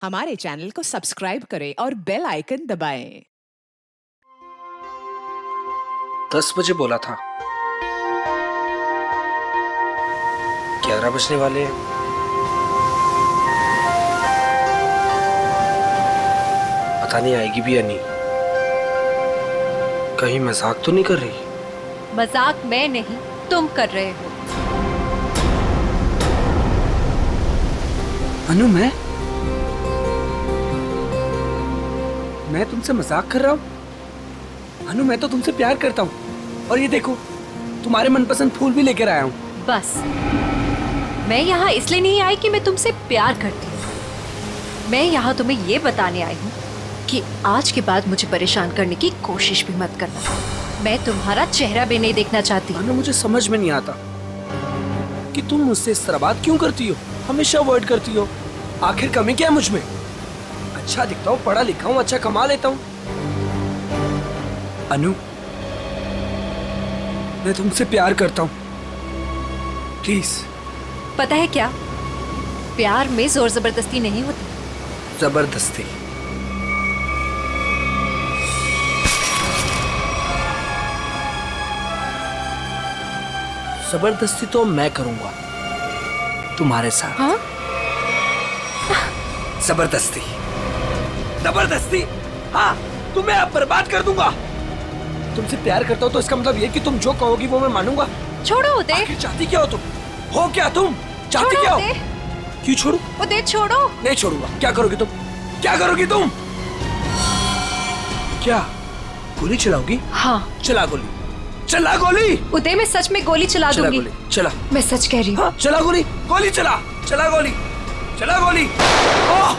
हमारे चैनल को सब्सक्राइब करें और बेल आइकन दबाएं। 10 बजे बोला था, 11 बजने वाले हैं। पता नहीं आएगी भी या नहीं। कहीं मजाक तो नहीं कर रही? मजाक मैं नहीं, तुम कर रहे हो। अनु, मैं तुमसे मजाक कर रहा हूँ? अनु, मैं तो तुमसे प्यार करता हूँ। और ये देखो, तुम्हारे मनपसंद फूल भी लेकर आया हूँ। बस, मैं यहाँ इसलिए नहीं आई कि मैं तुमसे प्यार करती हूँ। मैं यहाँ तुम्हें ये बताने आई हूँ कि आज के बाद मुझे परेशान करने की कोशिश भी मत करना। मैं तुम्हारा चेहरा भी नहीं देखना चाहती। अनु, मुझे समझ में नहीं आता कि तुम मुझसे इस तरह बात क्यों करती हो, हमेशा अवॉइड करती हो। आखिर कमी क्या है मुझ में? अच्छा दिखता हूँ, पढ़ा लिखा हूँ, अच्छा कमा लेता हूँ। अनु, मैं तुमसे प्यार करता हूँ, प्लीज। पता है क्या, प्यार में जोर जबरदस्ती नहीं होती। जबरदस्ती? जबरदस्ती तो मैं करूंगा तुम्हारे साथ। हाँ? जबरदस्ती, जबरदस्ती, हाँ, तुम्हें अब बर्बाद कर दूंगा। तुमसे प्यार करता हूँ तो इसका मतलब ये कि तुम जो कहोगी वो मैं मानूंगा। छोड़ो उदय। आखिर चाहती क्या हो तुम? हो क्या तुम? चाहती क्या हो? क्यों छोड़ू? उदय छोड़ो। नहीं छोड़ूंगा। क्या करोगी तुम? क्या करोगी तुम? क्या गोली चलाओगी? हाँ। चला गोली, चला गोली। उदय, मैं सच में गोली चला चला दूंगी। गोली, चला। मैं सच कह रही हूँ। हाँ, चला गोली, गोली चला, चला गोली, चला गोली। ओह!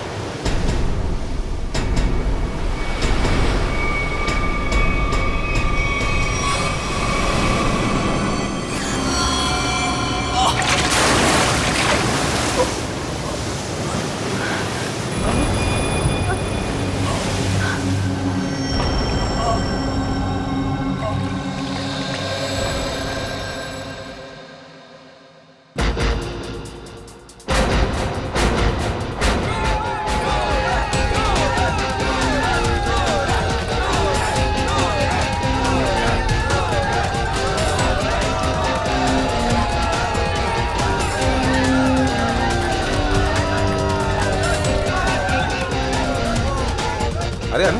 अरे अनु,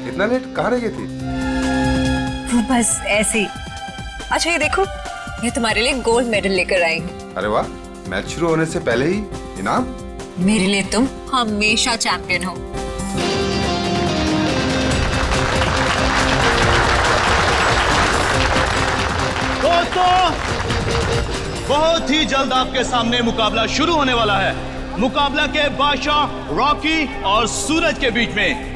इतना लेट कहाँ रह गई थी? बस ऐसे ही। अच्छा ये देखो, ये तुम्हारे लिए गोल्ड मेडल लेकर आई हूँ। अरे वाह, मैच शुरू होने से पहले ही इनाम? मेरे लिए तुम हमेशा चैंपियन हो। दोस्तों, बहुत ही जल्द आपके सामने मुकाबला शुरू होने वाला है। मुकाबला के बादशाह रॉकी और सूरज के बीच में।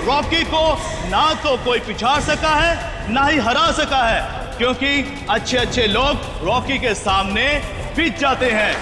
रॉकी को ना तो कोई पिछाड़ सका है, ना ही हरा सका है, क्योंकि अच्छे अच्छे लोग रॉकी के सामने पिट जाते हैं।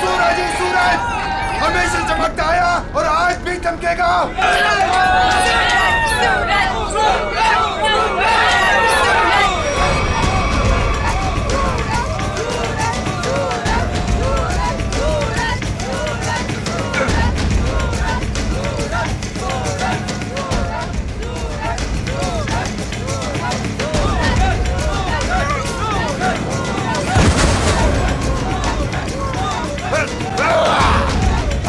सूरज ही सूरज हमेशा चमकता आया और आज भी चमकेगा।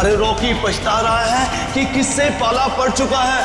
अरे रॉकी पछता रहा है कि किससे पाला पड़ चुका है।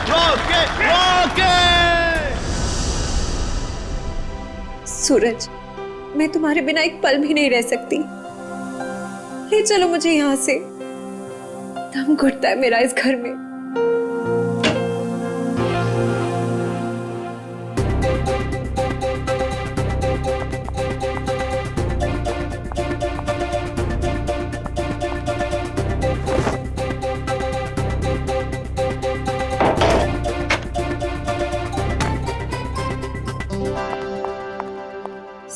Rocky Rocky. सूरज, मैं तुम्हारे बिना एक पल भी नहीं रह सकती। ले चलो मुझे यहाँ से, दम घुटता है मेरा इस घर में।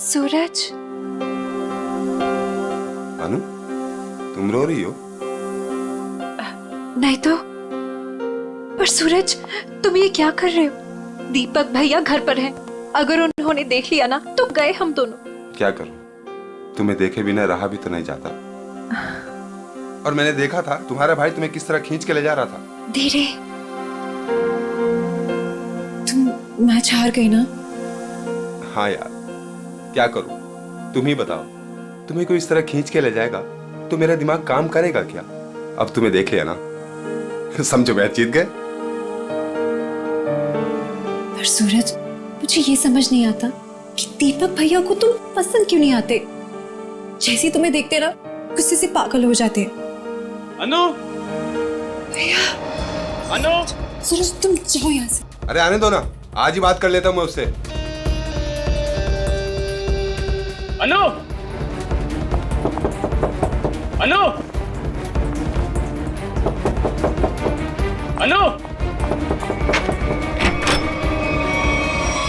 सूरज, अनु, तुम रो रही हो? नहीं तो। पर सूरज, तुम ये क्या कर रहे हो? दीपक भैया घर पर हैं। अगर उन्होंने देख लिया ना तो गए हम दोनों। क्या करूं? तुम्हें देखे बिना रहा भी तो नहीं जाता। और मैंने देखा था तुम्हारा भाई तुम्हें किस तरह खींच के ले जा रहा था। धीरे, तुम मैच हार गई ना? हाँ यार, क्या करूं? तुम ही बताओ। तुम्हें कोई इस तरह खींच के ले जाएगा तो मेरा दिमाग काम करेगा क्या? अब तुम्हें देख लिया ना, समझो मैच जीत गए। पर सूरज, मुझे ये समझ नहीं आता कि दीपक भैया को तुम पसंद क्यों नहीं आते। जैसे तुम्हें देखते ना गुस्से से पागल हो जाते। अनु, भैया, अनु, सूरज तुम जाओ यहाँ से। अरे आने दो ना, आज ही बात कर लेता हूं मैं उससे। अनु, अनु, अनु।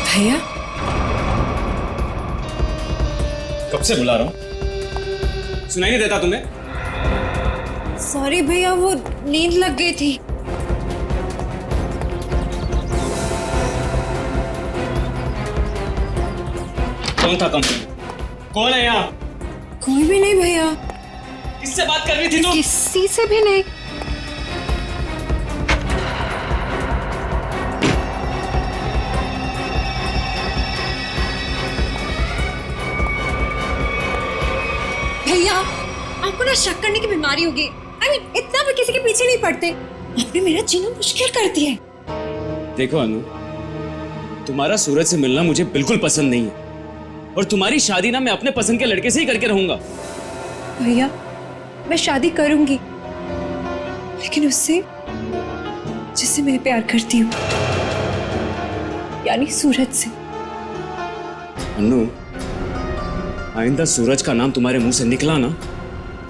भैया, कब से बुला रहा हूं, सुनाई नहीं देता तुम्हें? सॉरी भैया, वो नींद लग गई थी। कौन था कंपनी? कौन है यहाँ? कोई भी नहीं भैया। किससे बात कर रही थी तुम? किसी से भी नहीं। भैया, आपको ना शक करने की बीमारी होगी। इतना भी किसी के पीछे नहीं पड़ते। आपने मेरा जीना मुश्किल कर दिया है। देखो अनु, तुम्हारा सूरज से मिलना मुझे बिल्कुल पसंद नहीं है, और तुम्हारी शादी ना मैं अपने पसंद के लड़के से ही करके रहूंगा। भैया, मैं शादी करूंगी, लेकिन उससे जिससे मैं प्यार करती हूँ, यानी सूरज से। अनु, आइंदा सूरज का नाम तुम्हारे मुंह से निकला ना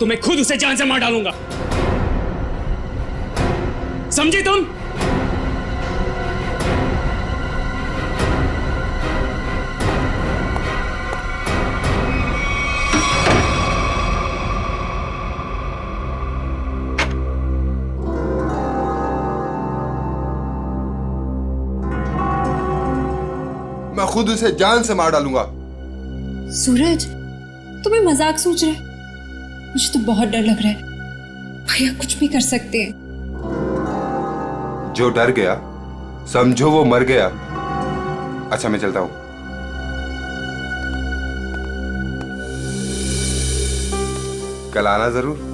तो मैं खुद उसे जान से मार डालूंगा, समझी तुम? मैं खुद उसे जान से मार डालूंगा। सूरज, तुम्हें मजाक सोच रहे? मुझे तो बहुत डर लग रहा है। भैया कुछ भी कर सकते हैं। जो डर गया समझो वो मर गया। अच्छा मैं चलता हूं। कल आना जरूर।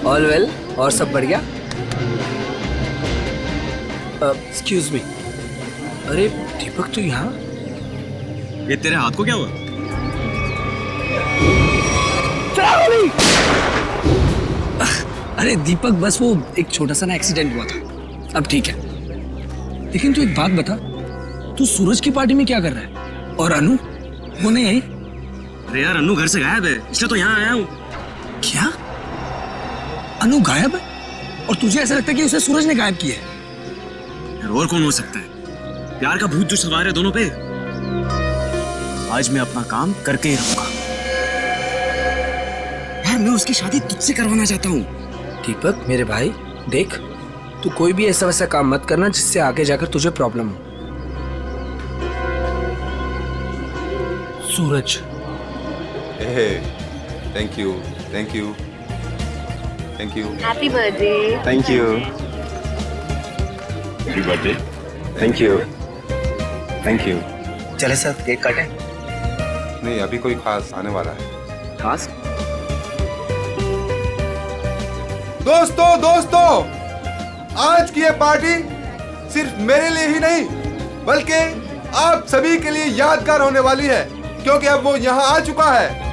ऑल वेल, और सब बढ़िया? एक्सक्यूज मी, अरे दीपक तू यहाँ? ये तेरे हाथ को क्या हुआ? अरे दीपक, बस वो एक छोटा सा ना एक्सीडेंट हुआ था, अब ठीक है। लेकिन तू एक बात बता, तू सूरज की पार्टी में क्या कर रहा है? और अनु वो नहीं आई? अरे यार, अनु घर से गायब है, इसलिए तो यहाँ आया हूँ। क्या? अनु गायब है? और तुझे ऐसा लगता है कि उसे सूरज ने गायब किया है? यार और कौन हो सकता है? प्यार का भूत जो सवार है दोनों पे। आज मैं अपना काम करके ही रहूंगा। यार मैं उसकी शादी तुझसे करवाना चाहता हूँ। दीपक मेरे भाई, देख तू कोई भी ऐसा वैसा काम मत करना जिससे आगे जाकर तुझे प्रॉब्लम हो। Suraj. Thank you, thank you, thank you, happy birthday. Thank you, happy birthday. Thank you. Thank you. चले सर, केक काटें। नहीं, अभी कोई खास आने वाला है। खास? दोस्तों, आज की ये पार्टी सिर्फ मेरे लिए ही नहीं बल्कि आप सभी के लिए यादगार होने वाली है, क्योंकि अब वो यहाँ आ चुका है।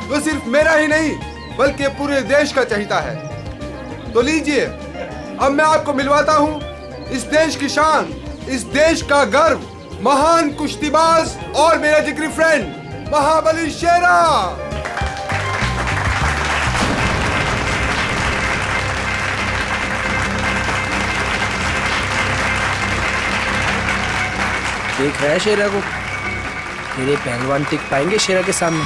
वो सिर्फ मेरा ही नहीं बल्कि पूरे देश का चहेता है। तो लीजिए, अब मैं आपको मिलवाता हूँ इस देश की शान, इस देश का गर्व, महान कुश्तीबाज और मेरा जिगरी फ्रेंड महाबली शेरा। देख रहा है शेरा को? मेरे पहलवान टिक पाएंगे शेरा के सामने?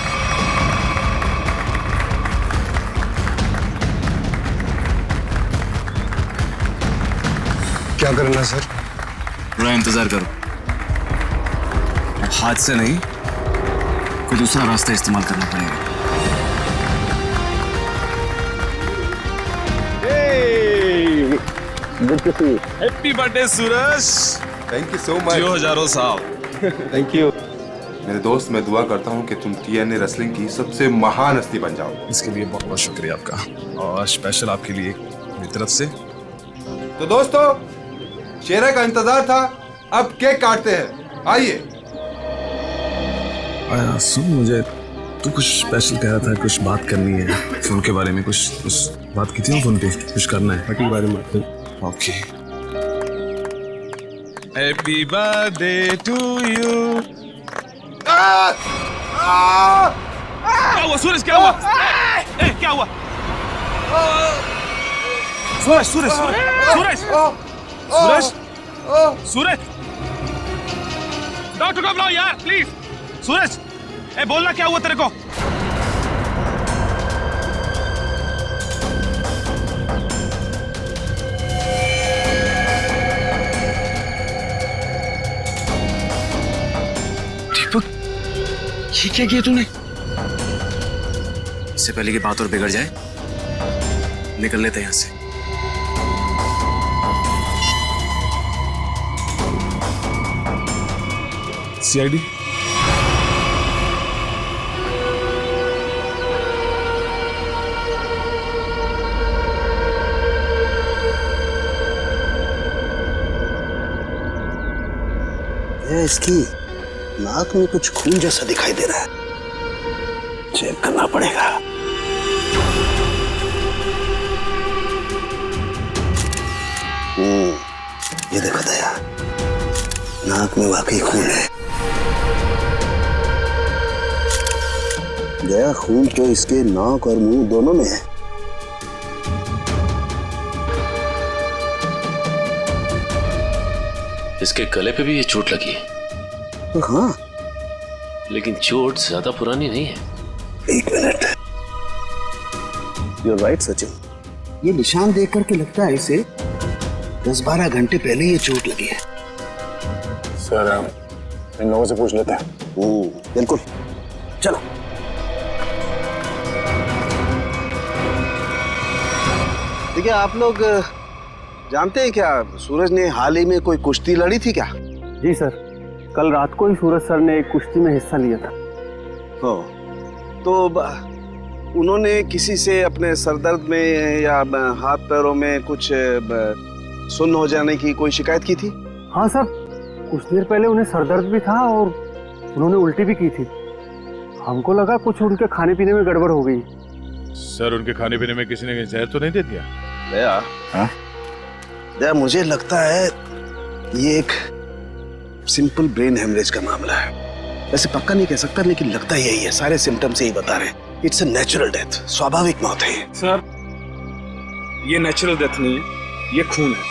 क्या करना सर? थोड़ा इंतजार करो, हाथ से नहीं कोई दूसरा रास्ता इस्तेमाल करना पड़ेगा। Happy birthday Suraj. Thank you so much. जियो हजारों साल। थैंक यू मेरे दोस्त। मैं दुआ करता हूँ कि तुम TNA रेसलिंग की सबसे महान हस्ती बन जाओ। इसके लिए बहुत बहुत शुक्रिया आपका, और स्पेशल आपके लिए मेरी तरफ से। तो दोस्तों, शेरा का इंतजार था, अब केक काटते हैं। आइए। आया सुन, मुझे तू कुछ स्पेशल कह रहा था, कुछ बात करनी है फोन के बारे में। कुछ बात की थी ना फोन पे, कुछ करना है पार्टी के बारे में। Okay. Happy birthday to you. क्या हुआ सूरज? क्या हुआ? क्या हुआ? सूरज सूरज सूरज सूरज सूरज, डॉक्टर को बुलाओ यार प्लीज। सूरज, बोलना क्या हुआ तेरे को? दीपक, ये क्या किया तूने? इससे पहले की बात और बिगड़ जाए, निकल लेते हैं यहाँ से। CID? इसकी नाक में कुछ खून जैसा दिखाई दे रहा है, चेक करना पड़ेगा। ये देखो दया, नाक में वाकई खून है। दया, खून तो इसके नाक और मुंह दोनों में है। इसके गले पे भी ये चोट लगी है। हाँ, लेकिन चोट ज्यादा पुरानी नहीं है। एक मिनट। You're right, Sachin. ये निशान देख करके लगता है इसे 10-12 घंटे पहले ये चोट लगी है। सर, इन लोगों से पूछ लेते हैं। बिल्कुल, चलो। देखिए, आप लोग जानते हैं क्या, सूरज ने हाल ही में कोई कुश्ती लड़ी थी क्या? जी सर, कल रात को ही सूरज सर ने एक कुश्ती में हिस्सा लिया था। तो उन्होंने किसी से अपने सरदर्द में या हाथ पैरों में कुछ सुन्न हो जाने की कोई शिकायत की थी? हाँ सर, कुछ देर पहले उन्हें सरदर्द भी था और उन्होंने उल्टी भी की थी। हमको लगा कुछ उनके खाने पीने में गड़बड़ हो गई। सर, उनके खाने पीने में किसी ने जहर तो नहीं दे दिया? दया, हाँ? दया, मुझे लगता है ये एक सिंपल ब्रेन हेमरेज का मामला है। वैसे पक्का नहीं कह सकता, लेकिन लगता यही है। सारे सिम्टम्स यही बता रहे हैं। इट्स अ नेचुरल डेथ, स्वाभाविक मौत है। सर, ये नेचुरल डेथ नहीं है, ये खून है।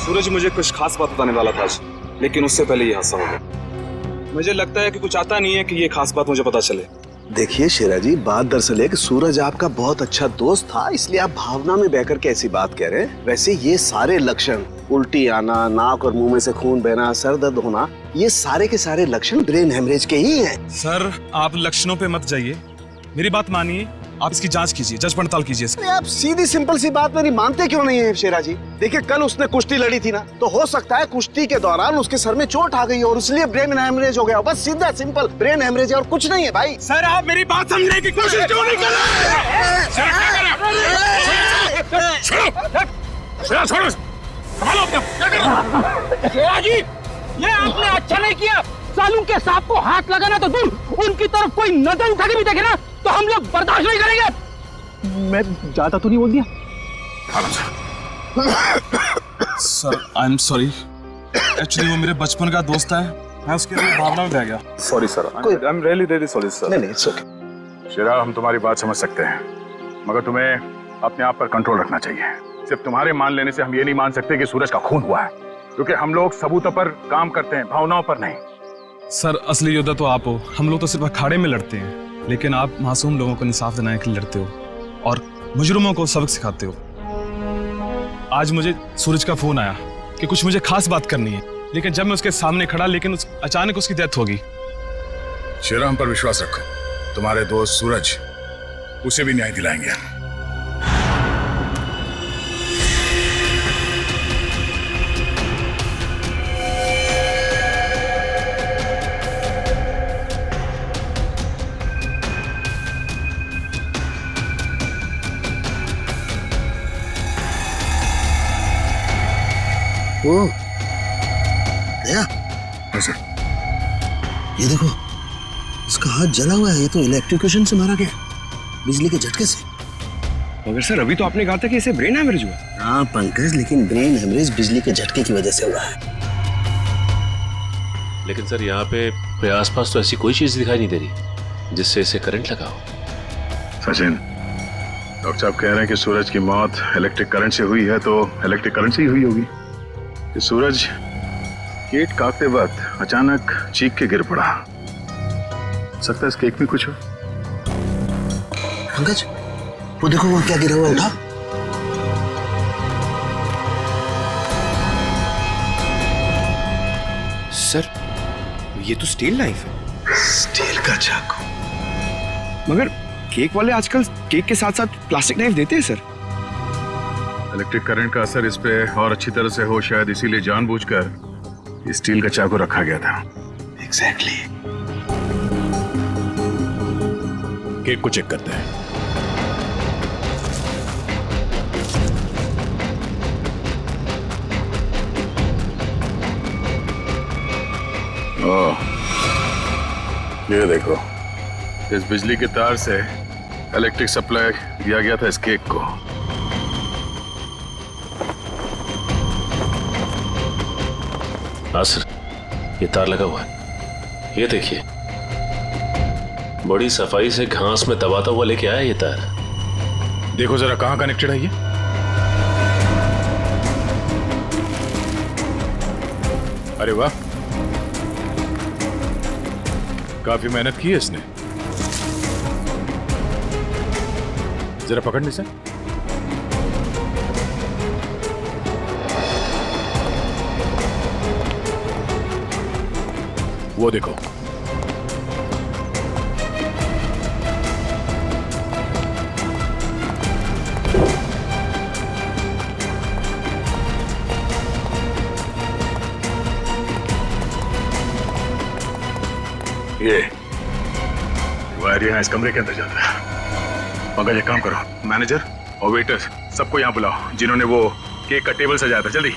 सूरज मुझे कुछ खास बात बताने वाला था आज, लेकिन उससे पहले ये हादसा हो गया। मुझे लगता है कि कुछ आता नहीं है कि ये खास बात मुझे पता चले। देखिए शेरा जी, बात दरअसल है कि सूरज आपका बहुत अच्छा दोस्त था, इसलिए आप भावना में बहकर के ऐसी बात कह रहे हैं। वैसे ये सारे लक्षण उल्टी आना, नाक और मुंह में से खून बहना, सर दर्द होना, ये सारे के सारे लक्षण ब्रेन हेमरेज के ही हैं। सर आप लक्षणों पे मत जाइए, मेरी बात मानिए, आप इसकी जांच कीजिए, जांच पड़ताल कीजिए। अरे आप सीधी सिंपल सी बात मेरी मानते क्यों नहीं है शेरा जी? देखिए कल उसने कुश्ती लड़ी थी ना, तो हो सकता है कुश्ती के दौरान उसके सर में चोट आ गई और इसलिए ब्रेन हेमरेज हो गया। बस सीधा सिंपल ब्रेन हेमरेज है और कुछ नहीं है भाई। सर आप मेरी बात समझने की कोशिश क्यों नहीं कर रहे? छोड़ो, संभालो अपने आप, क्या कर रहे हो? शेरा जी, ये आपने अच्छा नहीं किया। सालू के सांप को हाथ लगाना तो दूर, उनकी तरफ कोई नजर उठा के भी देखे ना तो हम लोग बर्दाश्त नहीं करेंगे। मैं ज्यादा तो नहीं बोल दिया? Sir I am sorry, actually वो मेरे बचपन का दोस्त है, मैं उसके लिए भावना में बह गया। Sorry sir, I am really sorry sir. नहीं इट्स ओके। शेरा, हम तुम्हारी बात समझ सकते हैं, मगर तुम्हें अपने आप पर कंट्रोल रखना चाहिए। सिर्फ तुम्हारे मान लेने से हम ये नहीं मान सकते कि सूरज का खून हुआ है, क्योंकि हम लोग सबूतों पर काम करते हैं, भावनाओं पर नहीं। सर असली योद्धा तो आप हो, हम लोग तो सिर्फ अखाड़े में लड़ते हैं, लेकिन आप मासूम लोगों को इंसाफ दिलाने के लिए लड़ते हो और मुजरिमों को सबक सिखाते हो। आज मुझे सूरज का फोन आया कि कुछ मुझे खास बात करनी है, लेकिन जब मैं उसके सामने खड़ा, लेकिन अचानक उसकी डेथ होगी। शेरा, हम पर विश्वास रखो, तुम्हारे दोस्त सूरज, उसे भी न्याय दिलाएंगे। ओ दया, ये देखो इसका हाथ जला हुआ है। ये तो इलेक्ट्रिक्यूशन से मारा गया, बिजली के झटके से। मगर सर अभी तो आपने कहा था कि इसे ब्रेन हेमरेज हुआ। हाँ पंकज, लेकिन ब्रेन हेमरेज बिजली के झटके की वजह से हुआ है। लेकिन सर यहाँ पे आसपास तो ऐसी कोई चीज दिखाई नहीं दे रही जिससे इसे करंट लगा हो। सचिन, डॉक्टर साहब कह रहे हैं कि सूरज की मौत इलेक्ट्रिक करंट से हुई है, तो इलेक्ट्रिक करंट से ही हुई होगी। कि सूरज केक काटते वक्त अचानक चीख के गिर पड़ा। सकता है इस केक में कुछ हो। पंकज, वो देखो वहां क्या गिरा हुआ, उठा। सर ये तो स्टील नाइफ है। स्टील का चाकू। मगर केक वाले आजकल केक के साथ साथ प्लास्टिक नाइफ देते हैं सर। इलेक्ट्रिक करंट का असर इस पे और अच्छी तरह से हो, शायद इसीलिए जानबूझकर स्टील का चाकू रखा गया था। एग्जैक्टली। केक को चेक करते हैं। ओह, ये देखो, इस बिजली के तार से इलेक्ट्रिक सप्लाई दिया गया था इस केक को। हाँ सर, ये तार लगा हुआ है, ये देखिए, बड़ी सफाई से घास में दबाता हुआ लेके आया ये तार। देखो जरा कहां कनेक्टेड है ये। अरे वाह, काफी मेहनत की है इसने। जरा पकड़ने से। वो देखो, ये वायर यहाँ इस कमरे के अंदर जाता है। पंकज एक काम करो, मैनेजर और वेटर सबको यहाँ बुलाओ जिन्होंने वो केक का टेबल सजाया था, जल्दी।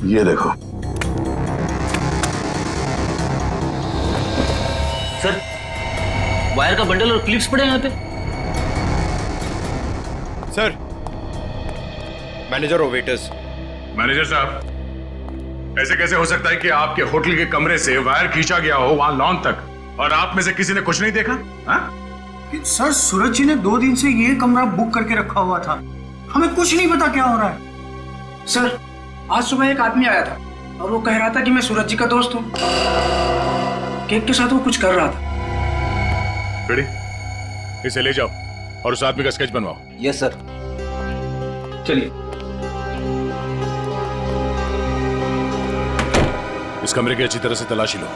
ये देखो सर, वायर का बंडल और क्लिप्स पड़े हैं यहाँ पे। सर, मैनेजर और वेटर्स। मैनेजर साहब, ऐसे कैसे हो सकता है कि आपके होटल के कमरे से वायर खींचा गया हो वहां लॉन तक, और आप में से किसी ने कुछ नहीं देखा? हा? सर, सूरज जी ने 2 दिन से ये कमरा बुक करके रखा हुआ था, हमें कुछ नहीं पता क्या हो रहा है। सर, आज सुबह एक आदमी आया था और वो कह रहा था कि मैं सूरज जी का दोस्त हूँ। केक के साथ वो कुछ कर रहा था। रेडी, इसे ले जाओ और उस आदमी का स्केच बनवाओ। Yes sir. चलिए। इस कमरे की अच्छी तरह से तलाशी लो।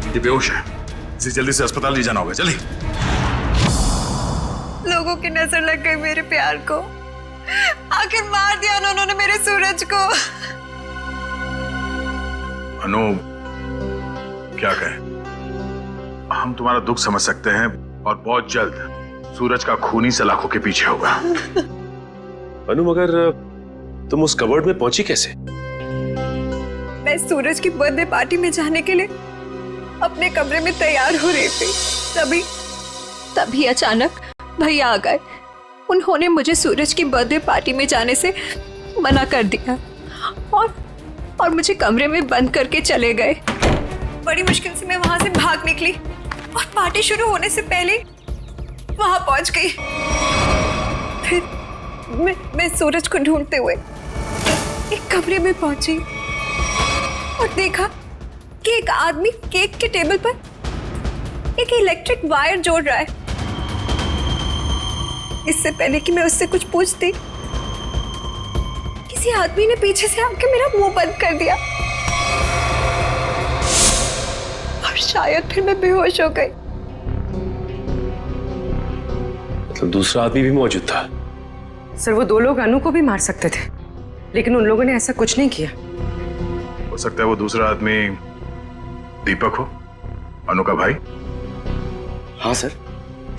ये बेहोश है, इसे जल्दी से अस्पताल ले जाना होगा। जल्दी। लोगों की नजर लग गई मेरे प्यार को। आखिर मार दिया ना उन्होंने मेरे सूरज को। अनु, क्या कहें, हम तुम्हारा दुख समझ सकते हैं और बहुत जल्द सूरज का खूनी सलाखों के पीछे होगा। अनु, मगर तुम उस कबर्ड में पहुंची कैसे? मैं सूरज की बर्थडे पार्टी में जाने के लिए अपने कमरे में तैयार हो रही थी, तभी अचानक भैया आ गए। उन्होंने मुझे सूरज की बर्थडे पार्टी में जाने से मना कर दिया और मुझे कमरे में बंद करके चले गए। बड़ी मुश्किल से मैं वहां से भाग निकली और पार्टी शुरू होने से पहले वहां पहुंच गई। फिर मैं सूरज को ढूंढते हुए एक कमरे में पहुंची और देखा कि एक आदमी केक के टेबल पर एक इलेक्ट्रिक वायर जोड़ रहा है। इससे पहले कि मैं उससे कुछ पूछती, किसी आदमी ने पीछे से आके मेरा मुंह बंद कर दिया और शायद फिर मैं बेहोश हो गई। मतलब दूसरा आदमी भी मौजूद था? सर, वो दो लोग अनु को भी मार सकते थे, लेकिन उन लोगों ने ऐसा कुछ नहीं किया। हो सकता है वो दूसरा आदमी दीपक हो, अनु का भाई। हाँ सर,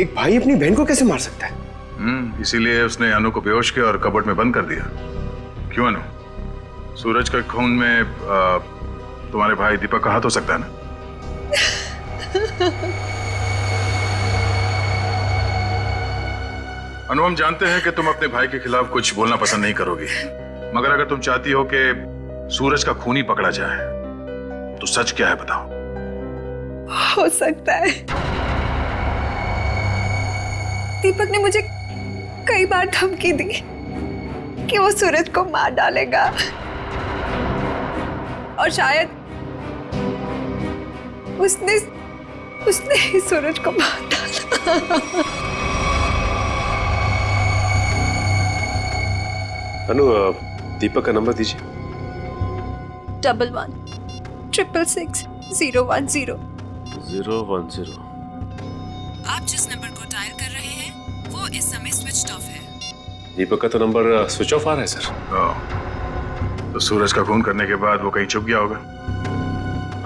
एक भाई अपनी बहन को कैसे मार सकता है? इसीलिए उसने अनु को बेहोश किया और कबर्ड में बंद कर दिया। क्यों अनु, सूरज के खून में तुम्हारे भाई दीपक का हाथ हो सकता है ना? अनु, हम जानते हैं कि तुम अपने भाई के खिलाफ कुछ बोलना पसंद नहीं करोगी, मगर अगर तुम चाहती हो कि सूरज का खूनी पकड़ा जाए तो सच क्या है बताओ। हो सकता है दीपक ने मुझे कई बार धमकी दी कि वो सूरज को मार डालेगा और शायद उसने ही सूरज को मार डाला। अनु, दीपक का नंबर दीजिए। 11 666 010 010। आप जिस नंबर को डायल कर रहे हैं वो इस समय स्विच ऑफ है। दीपक का तो नंबर स्विच ऑफ आ रहा है सर। तो सूरज का खून करने के बाद वो कहीं छुप गया होगा।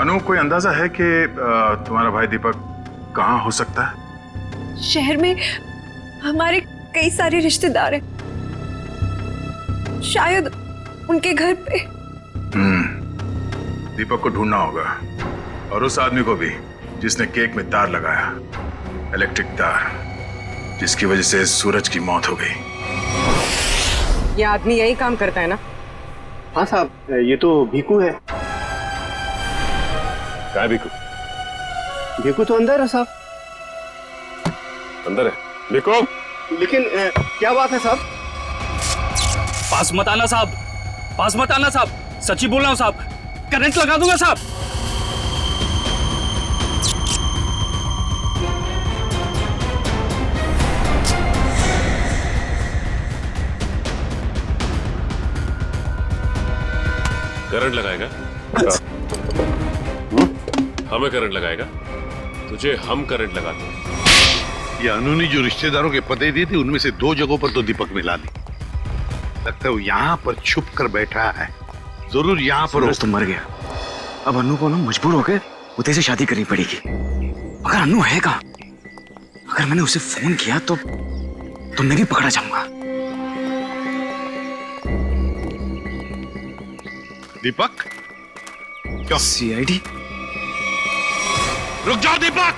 अनु, कोई अंदाजा है कि तुम्हारा भाई दीपक कहाँ हो सकता है? शहर में हमारे कई सारे रिश्तेदार हैं, शायद उनके घर पे। दीपक को ढूंढना होगा और उस आदमी को भी जिसने केक में तार लगाया, इलेक्ट्रिक तार, जिसकी वजह से सूरज की मौत हो गई। ये आदमी यही काम करता है ना? हाँ साहब, ये तो भीकू है। क्या है भीकू? भीकू तो अंदर है साहब। अंदर है भीकू? लेकिन क्या बात है साहब? पास मत आना साहब, पास मत आना साहब, सच्ची बोल रहा हूं साहब, करंट लगा दूंगा साहब। करंट लगाएगा? हमें करंट लगाएगा? तुझे हम करंट लगाते हैं। ये अनु ने जो रिश्तेदारों के पते दिए थे उनमें से 2 जगहों पर तो दीपक मिला ली। लगता है वो यहाँ पर छुप कर बैठा है, जरूर यहाँ पर। सूरज तो मर गया, अब अनु को ना मजबूर होकर उदय से शादी करनी पड़ेगी। अगर अनु है कहाँ? अगर मैंने उसे फोन किया तो मैं भी पकड़ा जाऊंगा। दीपक? क्या? सीआईडी? रुक जाओ दीपक।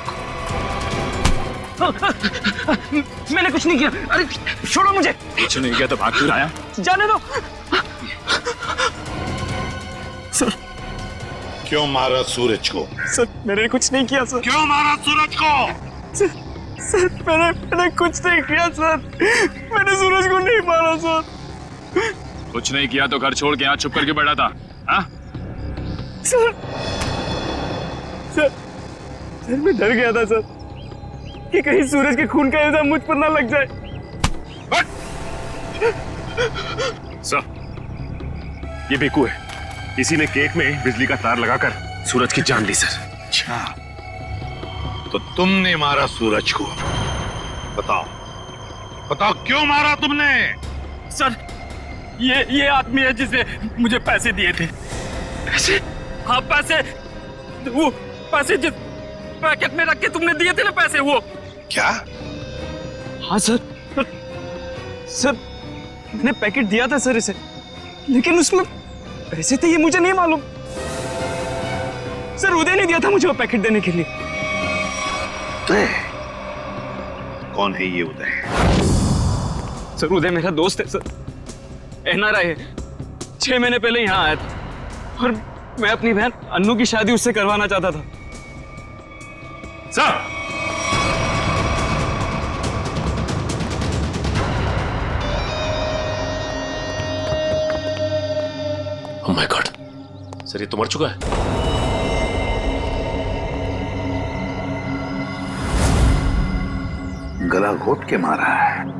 मैंने कुछ नहीं किया। अरे छोड़ो मुझे। कुछ नहीं किया तो भाग क्यों आया? जाने दो। सर क्यों मारा सूरज को? सर मैंने कुछ नहीं किया सर। क्यों मारा सूरज को? सर मैंने कुछ नहीं किया सर। मैंने सूरज को नहीं मारा सर। कुछ नहीं किया तो घर छोड़ के यहाँ चुप करके बैठा था? हाँ? सर मैं डर गया था सर कि कहीं सूरज के खून का इल्जाम मुझ पर ना लग जाए। सर ये बेकू है, इसी ने केक में बिजली का तार लगाकर सूरज की जान ली सर। अच्छा तो तुमने मारा सूरज को? बताओ क्यों मारा तुमने? सर ये आदमी है जिसे मुझे पैसे दिए थे। पैसे? हाँ पैसे। वो पैसे जिस पैकेट में रख के तुमने दिए थे ना पैसे, वो। क्या? हाँ सर मैंने पैकेट दिया था सर इसे, लेकिन उसमें पैसे थे ये मुझे नहीं मालूम। सर उदय ने दिया था मुझे वो पैकेट देने के लिए। उदय? कौन है ये उदय? सर उदय मेरा दोस्त है सर, NRI है। 6 महीने पहले यहाँ आया था और मैं अपनी बहन अन्नू की शादी उससे करवाना चाहता था। Sir oh my God, sir ये तो मर चुका है। गला घोट के मारा है।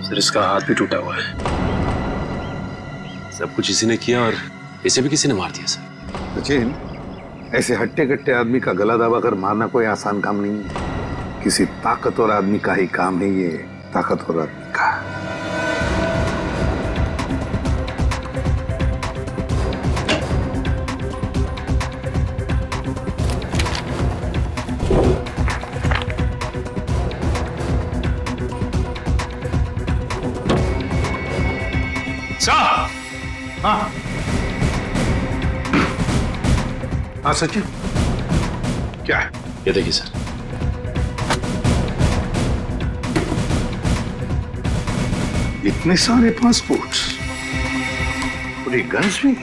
सर इसका हाथ भी टूटा हुआ है। सब कुछ इसी ने किया और इसे भी किसी ने मार दिया सर। सचिन, ऐसे हट्टे कट्टे आदमी का गला दबाकर मारना कोई आसान काम नहीं है। किसी ताकतवर आदमी का ही काम है ये, ताकतवर आदमी का। हाँ सचिन, क्या है? ये देखिए सर। इतने सारे पासपोर्ट्स और ये गन्स भी।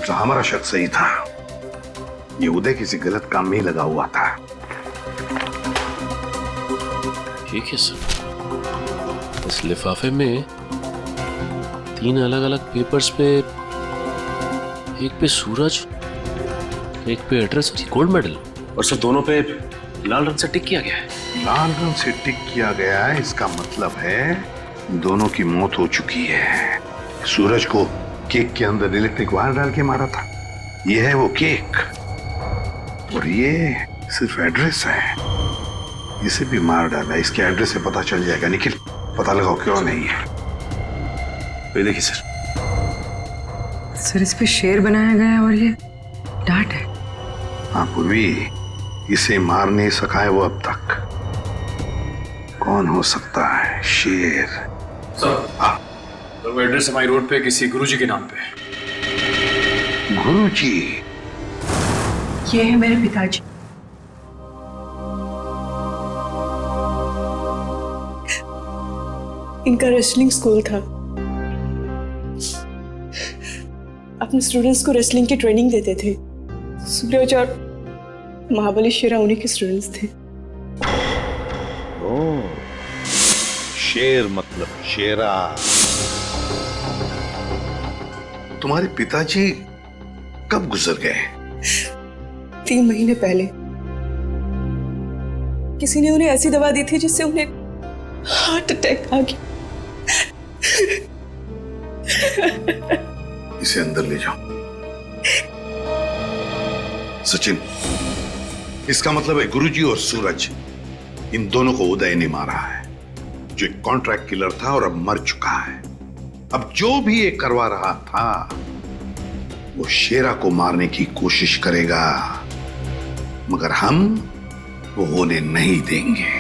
तो हमारा शक सही था, ये उदय किसी गलत काम में ही लगा हुआ था। ठीक है सर, इस लिफाफे में 3 अलग अलग पेपर्स पे, एक पे सूरज, एक पे एड्रेस और गोल्ड मेडल, और सर दोनों पे लाल रंग से टिक किया गया है। लाल रंग से टिक किया गया है, इसका मतलब है दोनों की मौत हो चुकी है। सूरज को केक के अंदर इलेक्ट्रिक वायर डाल के मारा था, ये है वो केक, और ये सिर्फ एड्रेस है, इसे भी मार डाला। इसके एड्रेस से पता चल जाएगा। निखिल, पता लगाओ क्यों नहीं है। ये देखिए सर। सर इस पे शेर बनाया गया है और ये डांट है। हाँ पूर्वी, इसे मार नहीं सका है वो अब तक। कौन हो सकता है? शेर। सर तो वो एड्रेस हमारी रोड पे किसी गुरुजी के नाम पे। गुरुजी? ये है मेरे पिताजी। इनका रेसलिंग स्कूल था, अपने स्टूडेंट्स को रेसलिंग की ट्रेनिंग देते थे। सूरज और महाबली शेरा उन्हीं के स्टूडेंट्स थे। ओह, शेर मतलब शेरा। तुम्हारे पिताजी कब गुजर गए? 3 महीने पहले। किसी ने उन्हें ऐसी दवा दी थी जिससे उन्हें हार्ट अटैक आ गया। इसे अंदर ले जाओ। सचिन, इसका मतलब है गुरुजी और सूरज, इन दोनों को उदय ने मारा है, जो एक कॉन्ट्रैक्ट किलर था और अब मर चुका है। अब जो भी ये करवा रहा था वो शेरा को मारने की कोशिश करेगा, मगर हम वो होने नहीं देंगे।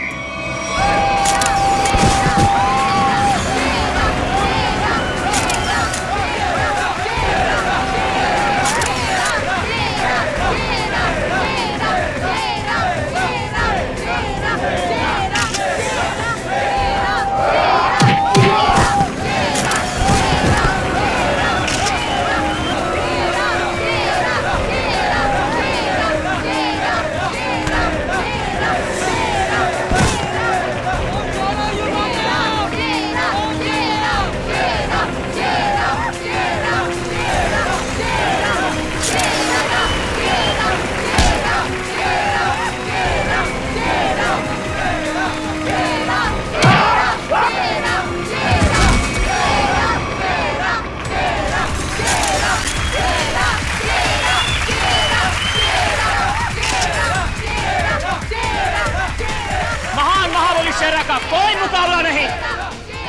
कोई मुकाबला नहीं।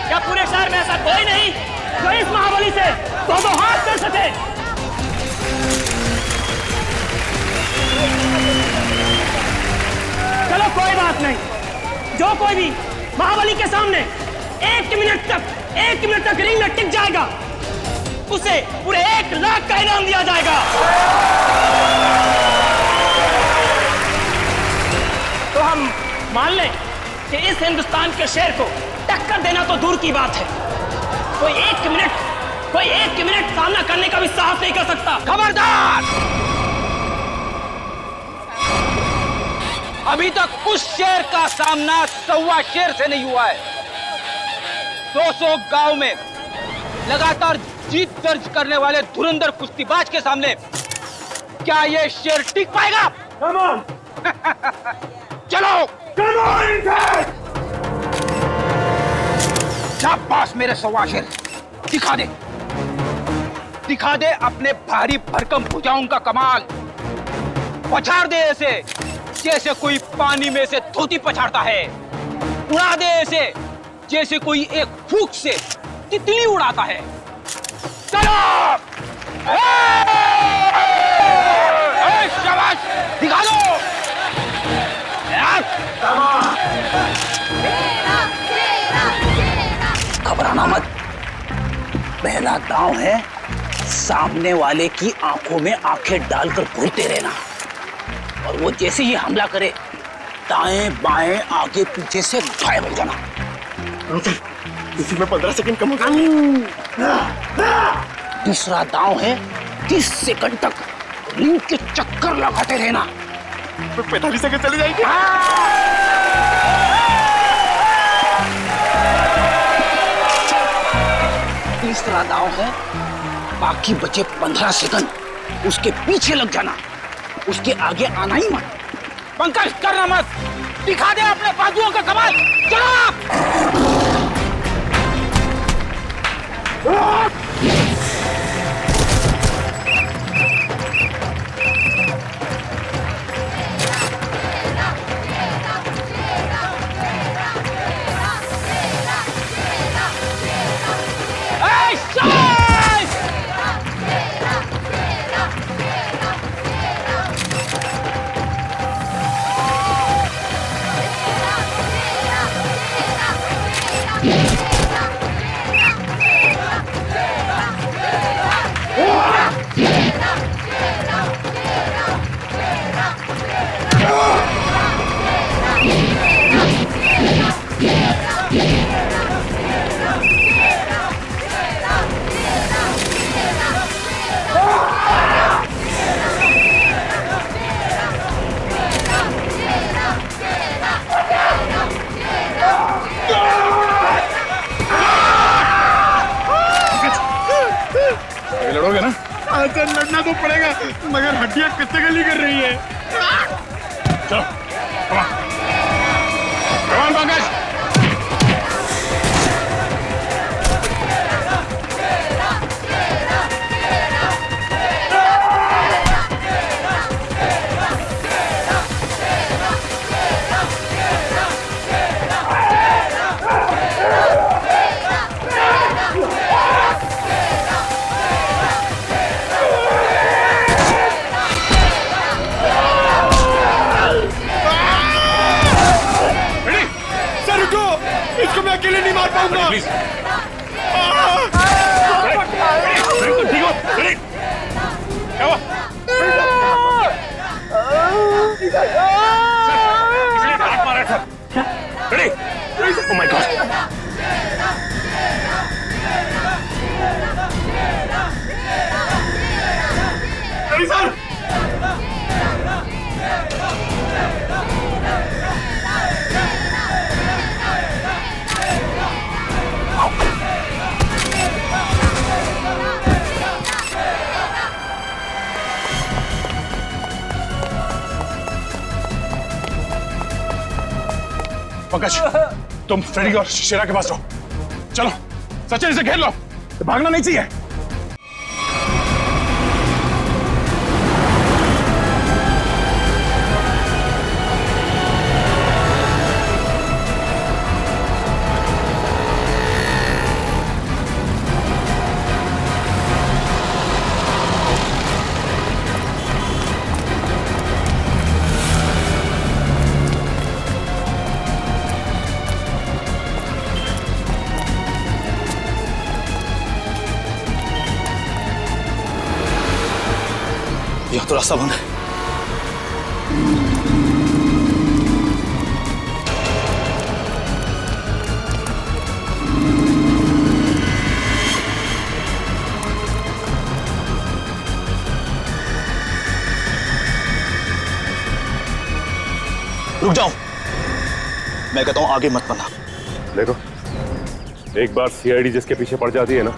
क्या पूरे शहर में ऐसा कोई नहीं जो इस महाबली से दो हाथ कर सके? चलो कोई बात नहीं, जो कोई भी महाबली के सामने 1 मिनट तक रिंग में टिक जाएगा उसे पूरे 1 लाख का इनाम दिया जाएगा। तो हम मान लें कि इस हिंदुस्तान के शेर को टक्कर देना तो दूर की बात है, कोई एक मिनट सामना करने का भी साहस नहीं कर सकता। खबरदार! अभी तक उस शेर का सामना 1.25 शेर से नहीं हुआ है। 200 गांव में लगातार जीत दर्ज करने वाले धुरंधर कुश्तीबाज के सामने क्या ये शेर टिक पाएगा? Come on! चलो! Come on, शाबाश मेरे 1.25 शेर, दिखा दे अपने भारी भरकम भुजाओं का कमाल। पछाड़ दे ऐसे जैसे कोई पानी में से धोती पछाड़ता है, उड़ा दे ऐसे जैसे कोई एक फूंक से तितली उड़ाता है। चलो! शाबाश, दिखा दो! घबराना मत, पहला दांव है सामने वाले की आंखों में आंखें डालकर घूरते रहना, और वो जैसे ही हमला करे दाएं बाएं आगे पीछे से गायब हो जाना। इसी में 15 सेकंड कम होगा। दूसरा दांव है 30 सेकंड तक रिंग के चक्कर लगाते रहना। 45 सेकंड चली जाएगी। तीसरा दांव है बाकी बचे 15 सेकंड उसके पीछे लग जाना, उसके आगे आना ही मत। पंकज करना मत, दिखा दे अपने बाजुओं का कमाल। चलो! लड़ोगे ना? सर लड़ना तो पड़ेगा, मगर हड्डियां कितने गली कर रही है। चलो, कमान पंकज। इसको मैं अकेले नहीं मार पाऊंगा। क्या हुआ? Ready? Oh my God! Ready sir? Pankaj, तुम फ्रेडी और शेरा के पास रहो। चलो, सचिन इसे घेर लो, भागना नहीं चाहिए। यह तो रास्ता बंद है। रुक जाओ, मैं कहता हूं आगे मत बढ़ना। देखो, एक बार सीआईडी जिसके पीछे पड़ जाती है ना,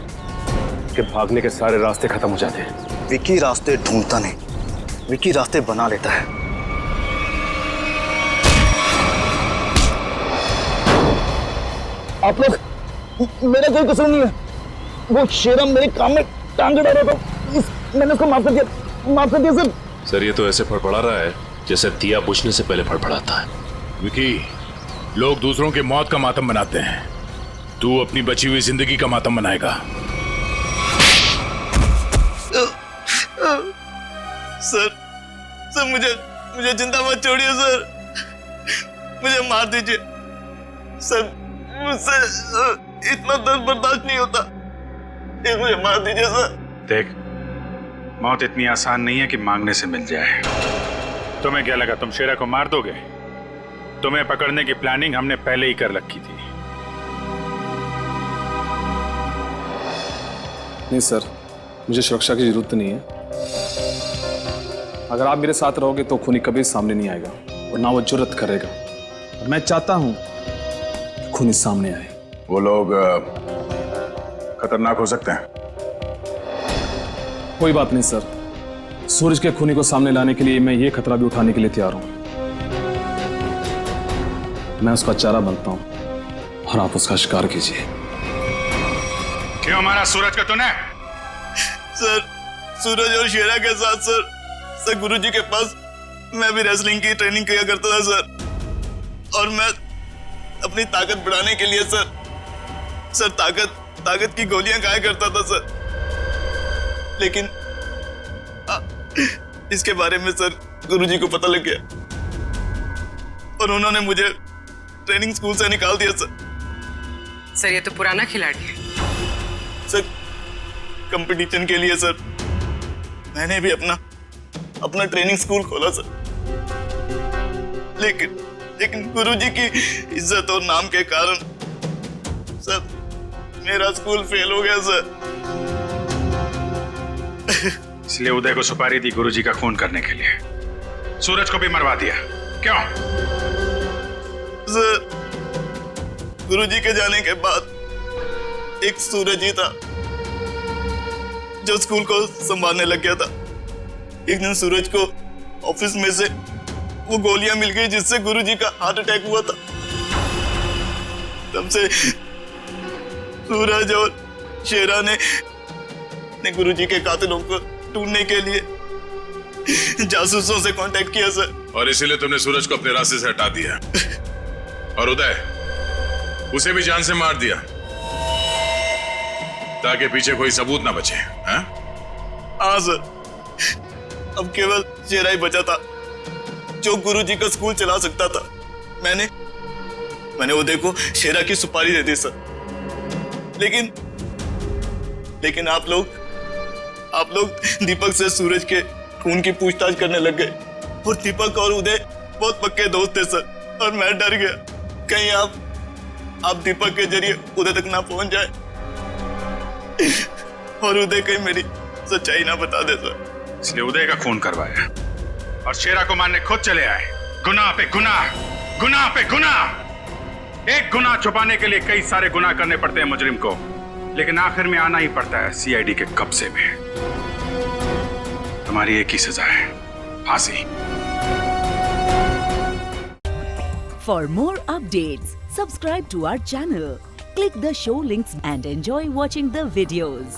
कि भागने के सारे रास्ते खत्म हो जाते हैं। विकी रास्ते ढूंढता नहीं, विकी रास्ते बना लेता है। आप लोग, मेरा कोई कसूर नहीं है। वो शेरा मेरे काम में टांग अड़ा रहा था, मैंने उसको माफ कर दिया सर। सर ये तो ऐसे फड़फड़ा रहा है जैसे दिया बुझने से पहले फड़फड़ाता है। विकी, लोग दूसरों की मौत का मातम मनाते हैं, तू अपनी बची हुई जिंदगी का मातम मनाएगा। सर मुझे जिंदा मत छोड़िए सर, मुझे मार दीजिए सर, मुझसे इतना दर्द बर्दाश्त नहीं होता, मुझे मार दीजिए सर। देख, मौत इतनी आसान नहीं है कि मांगने से मिल जाए। तुम्हें क्या लगा तुम शेरा को मार दोगे? तुम्हें पकड़ने की प्लानिंग हमने पहले ही कर रखी थी। नहीं सर, मुझे सुरक्षा की जरूरत नहीं है। अगर आप मेरे साथ रहोगे तो खूनी कभी सामने नहीं आएगा और ना वो जुर्रत करेगा। और मैं चाहता हूं कि खूनी सामने आए। वो लोग खतरनाक हो सकते हैं। कोई बात नहीं सर, सूरज के खूनी को सामने लाने के लिए मैं ये खतरा भी उठाने के लिए तैयार हूं। मैं उसका चारा बनता हूं और आप उसका शिकार कीजिए। क्यों मारा सूरज का तूने? सर, सूरज और शेरा के साथ सर गुरुजी के पास मैं भी रेसलिंग की ट्रेनिंग किया करता था सर, और मैं अपनी ताकत बढ़ाने के लिए सर ताकत की गोलियां खाया करता था सर। लेकिन इसके बारे में सर गुरुजी को पता लग गया और उन्होंने मुझे ट्रेनिंग स्कूल से निकाल दिया सर। ये तो पुराना खिलाड़ी है सर। कंपटीशन के लिए सर मैंने भी अपना ट्रेनिंग स्कूल खोला सर, लेकिन गुरुजी की इज्जत और नाम के कारण सर मेरा स्कूल फेल हो गया सर। इसलिए उदय को सुपारी दी गुरुजी का खून करने के लिए, सूरज को भी मरवा दिया। क्यों? सर, गुरुजी के जाने के बाद एक सूरज ही था जो स्कूल को संभालने लग गया था। एक दिन सूरज को ऑफिस में से वो गोलियां मिल गई जिससे गुरुजी का हार्ट अटैक हुआ था। तब से सूरज और शेरा ने गुरुजी के कातिलों को ढूंढने के लिए जासूसों से कांटेक्ट किया सर। और इसीलिए तुमने सूरज को अपने रास्ते से हटा दिया और उदय उसे भी जान से मार दिया ताकि पीछे कोई सबूत ना बचे। हाँ सर, अब केवल शेरा ही बचा था जो गुरुजी का स्कूल चला सकता था। मैंने उदय को शेरा की सुपारी दे दी सर, लेकिन आप लोग दीपक से सूरज के खून की पूछताछ करने लग गए और दीपक और उदय बहुत पक्के दोस्त थे सर, और मैं डर गया कहीं आप दीपक के जरिए उदय तक ना पहुंच जाए और उदय कहीं मेरी सच्चाई ना बता दे सर। इसलिए उदय का खून करवाया और शेरा को मारने खुद चले आए। गुनाह पे गुनाह, गुनाह पे गुनाह। एक गुनाह छुपाने के लिए कई सारे गुनाह करने पड़ते हैं मुजरिम को, लेकिन आखिर में आना ही पड़ता है सीआईडी के कब्जे में। तुम्हारी एक ही सजा है, फांसी। For more updates, subscribe to our channel, click the show links and enjoy watching the videos.